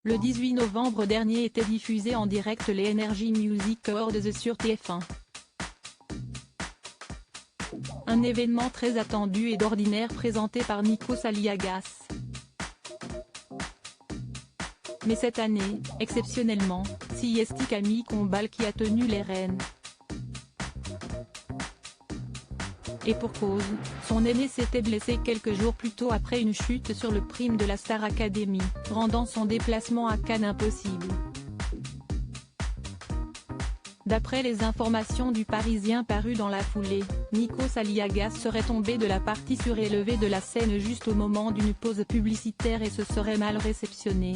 Le 18 novembre dernier était diffusé en direct les Energy Music Awards sur TF1. Un événement très attendu et d'ordinaire présenté par Nikos Aliagas. Mais cette année, exceptionnellement, c'est Camille Combal qui a tenu les rênes. Et pour cause, son aîné s'était blessé quelques jours plus tôt après une chute sur le prime de la Star Academy, rendant son déplacement à Cannes impossible. D'après les informations du Parisien parues dans la foulée, Nikos Aliagas serait tombé de la partie surélevée de la scène juste au moment d'une pause publicitaire et se serait mal réceptionné.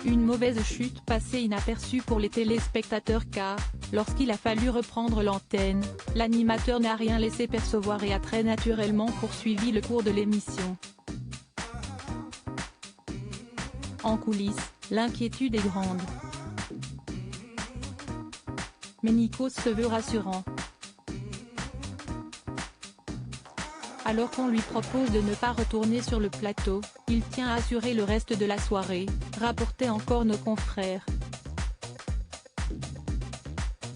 Une mauvaise chute passée inaperçue pour les téléspectateurs car, lorsqu'il a fallu reprendre l'antenne, l'animateur n'a rien laissé percevoir et a très naturellement poursuivi le cours de l'émission. En coulisses, l'inquiétude est grande. Mais Nikos se veut rassurant. Alors qu'on lui propose de ne pas retourner sur le plateau, il tient à assurer le reste de la soirée, rapportaient encore nos confrères.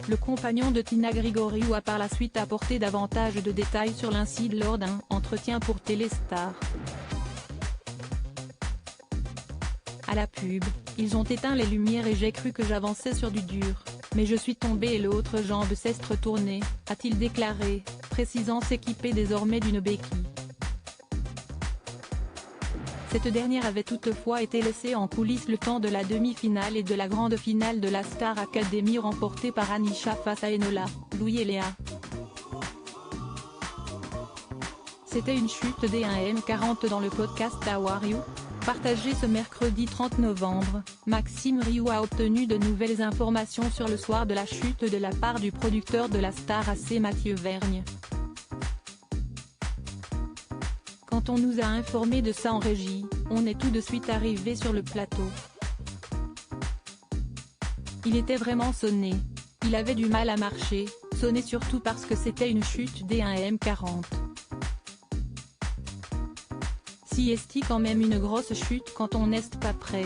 Le compagnon de Tina Grigoriou a par la suite apporté davantage de détails sur l'incident lors d'un entretien pour Téléstar. À la pub, ils ont éteint les lumières et j'ai cru que j'avançais sur du dur, mais je suis tombé et l'autre jambe s'est retournée, a-t-il déclaré, précisant s'équiper désormais d'une béquille. Cette dernière avait toutefois été laissée en coulisses le temps de la demi-finale et de la grande finale de la Star Academy remportée par Anisha face à Enola, Louis et Léa. C'était une chute D1M40 dans le podcast How Are You ? Partagé ce mercredi 30 novembre, Maxime Rioux a obtenu de nouvelles informations sur le soir de la chute de la part du producteur de la Star AC Mathieu Vergne. Quand on nous a informé de ça en régie, on est tout de suite arrivé sur le plateau. Il était vraiment sonné. Il avait du mal à marcher, sonné surtout parce que c'était une chute D1M40. Si est quand même une grosse chute quand on n'est pas prêt.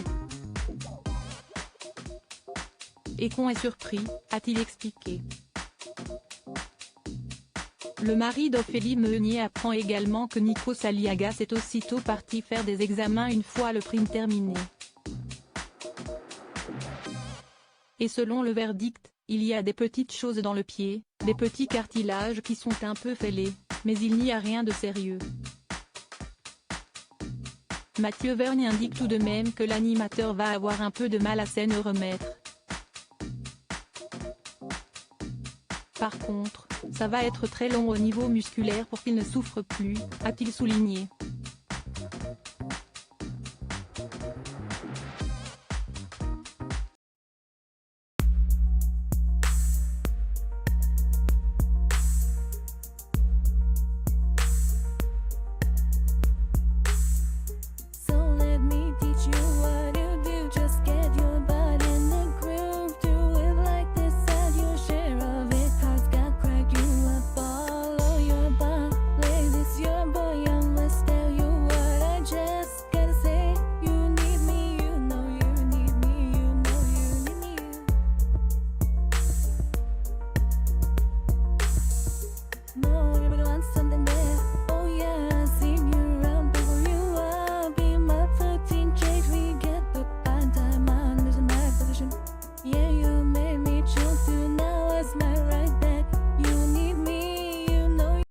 Et qu'on est surpris, a-t-il expliqué. Le mari d'Ophélie Meunier apprend également que Nikos Aliagas est aussitôt parti faire des examens une fois le prime terminé. Et selon le verdict, il y a des petites choses dans le pied, des petits cartilages qui sont un peu fêlés, mais il n'y a rien de sérieux. Mathieu Vergne indique tout de même que l'animateur va avoir un peu de mal à s'en remettre. Par contre, ça va être très long au niveau musculaire pour qu'il ne souffre plus, a-t-il souligné.